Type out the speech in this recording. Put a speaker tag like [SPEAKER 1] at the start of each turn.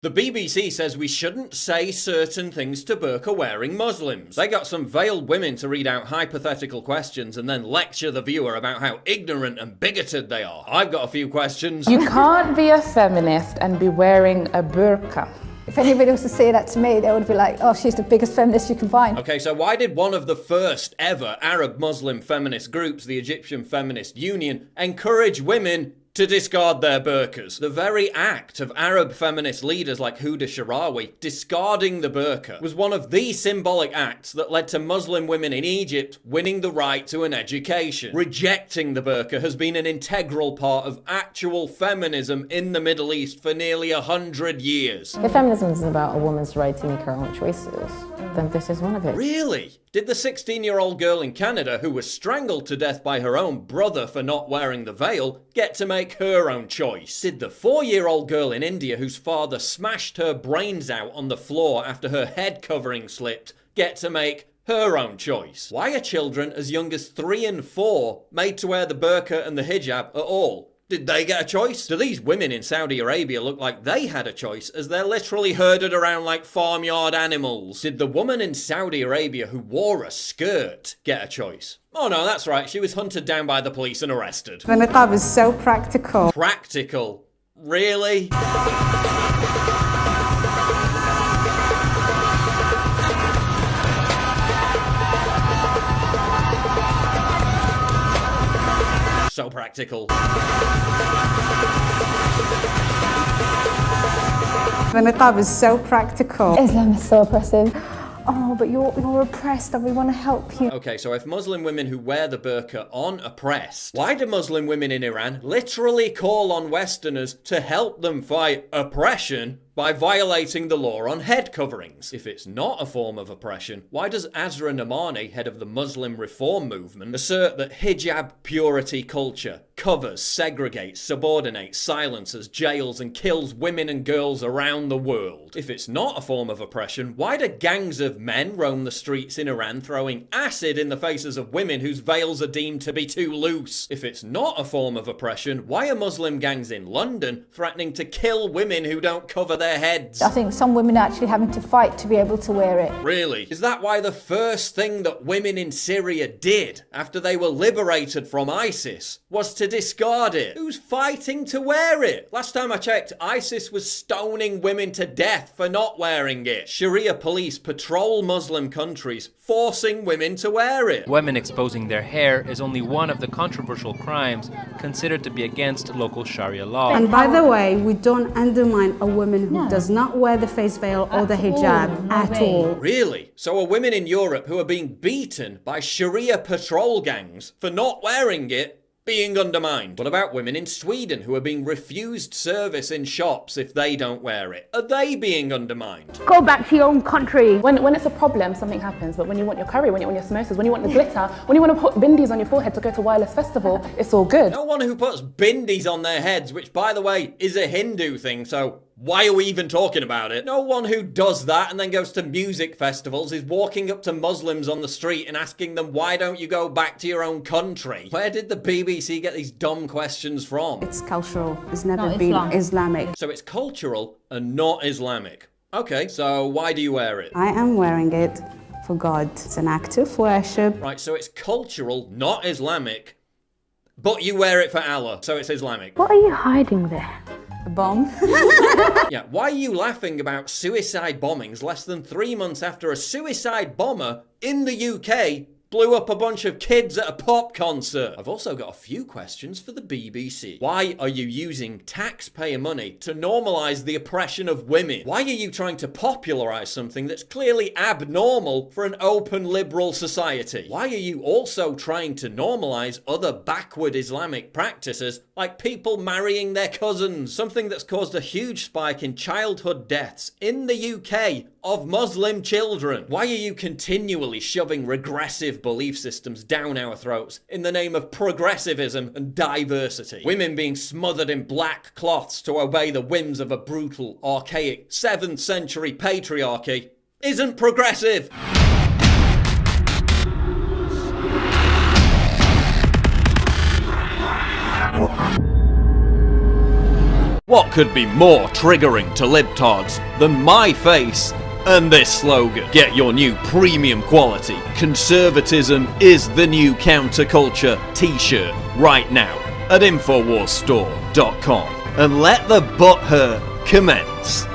[SPEAKER 1] The BBC says we shouldn't say certain things to burqa-wearing Muslims. They got some veiled women to read out hypothetical questions and then lecture the viewer about how ignorant and bigoted they are. I've got a few questions.
[SPEAKER 2] You can't be a feminist and be wearing a burqa.
[SPEAKER 3] If anybody was to say that to me, they would be like, oh, she's the biggest feminist you can find.
[SPEAKER 1] Okay, so why did one of the first ever Arab Muslim feminist groups, the Egyptian Feminist Union, encourage women to discard their burqas? The very act of Arab feminist leaders like Huda Sharawi discarding the burqa was one of the symbolic acts that led to Muslim women in Egypt winning the right to an education. Rejecting the burqa has been an integral part of actual feminism in the Middle East for nearly 100 years.
[SPEAKER 4] If feminism is about a woman's right to make her own choices, then this is one of it.
[SPEAKER 1] Really? Did the 16-year-old girl in Canada who was strangled to death by her own brother for not wearing the veil get to make her own choice? Did the 4-year-old girl in India whose father smashed her brains out on the floor after her head covering slipped get to make her own choice? Why are children as young as 3 and 4 made to wear the burqa and the hijab at all? Did they get a choice? Do these women in Saudi Arabia look like they had a choice as they're literally herded around like farmyard animals? Did the woman in Saudi Arabia who wore a skirt get a choice? Oh no, that's right, she was hunted down by the police and arrested.
[SPEAKER 3] The niqab is so practical.
[SPEAKER 1] Practical? Really? So practical.
[SPEAKER 3] The niqab is so practical.
[SPEAKER 4] Islam is so oppressive. Oh, but you're oppressed and we want to help you.
[SPEAKER 1] Okay, so if Muslim women who wear the burqa aren't oppressed, why do Muslim women in Iran literally call on Westerners to help them fight oppression by violating the law on head coverings? If it's not a form of oppression, why does Azra Namani, head of the Muslim Reform Movement, assert that hijab purity culture covers, segregates, subordinates, silences, jails and kills women and girls around the world? If it's not a form of oppression, why do gangs of men roam the streets in Iran throwing acid in the faces of women whose veils are deemed to be too loose? If it's not a form of oppression, why are Muslim gangs in London threatening to kill women who don't cover their heads?
[SPEAKER 3] I think some women are actually having to fight to be able to wear it.
[SPEAKER 1] Really? Is that why the first thing that women in Syria did after they were liberated from ISIS was to discard it? Who's fighting to wear it? Last time I checked, ISIS was stoning women to death for not wearing it. Sharia police patrol Muslim countries, forcing women to wear it.
[SPEAKER 5] Women exposing their hair is only one of the controversial crimes considered to be against local Sharia law.
[SPEAKER 6] And by the way, we don't undermine a woman who does not wear the face veil or the hijab at all.
[SPEAKER 1] Really? So are women in Europe who are being beaten by Sharia patrol gangs for not wearing it being undermined? What about women in Sweden who are being refused service in shops if they don't wear it? Are they being undermined?
[SPEAKER 7] Go back to your own country.
[SPEAKER 2] When it's a problem, something happens. But when you want your curry, when you want your samosas, when you want the glitter, when you want to put bindis on your forehead to go to Wireless Festival, it's all good.
[SPEAKER 1] No one who puts bindis on their heads, which by the way is a Hindu thing, so why are we even talking about it? No one who does that and then goes to music festivals is walking up to Muslims on the street and asking them, why don't you go back to your own country? Where did the BBC get these dumb questions from?
[SPEAKER 6] It's cultural. It's never been Islamic.
[SPEAKER 1] So it's cultural and not Islamic. Okay, so why do you wear it?
[SPEAKER 6] I am wearing it for God. It's an act of worship.
[SPEAKER 1] Right, so it's cultural, not Islamic, but you wear it for Allah, so it's Islamic.
[SPEAKER 7] What are you hiding there?
[SPEAKER 6] A bomb.
[SPEAKER 1] Yeah, why are you laughing about suicide bombings less than 3 months after a suicide bomber in the UK blew up a bunch of kids at a pop concert? I've also got a few questions for the BBC. Why are you using taxpayer money to normalise the oppression of women? Why are you trying to popularise something that's clearly abnormal for an open liberal society? Why are you also trying to normalise other backward Islamic practices like people marrying their cousins? Something that's caused a huge spike in childhood deaths in the UK of Muslim children. Why are you continually shoving regressive belief systems down our throats in the name of progressivism and diversity? Women being smothered in black cloths to obey the whims of a brutal, archaic 7th century patriarchy isn't progressive. What could be more triggering to libtards than my face and this slogan? Get your new premium quality "Conservatism is the new counterculture" t-shirt right now at InfoWarsStore.com and let the butthurt commence.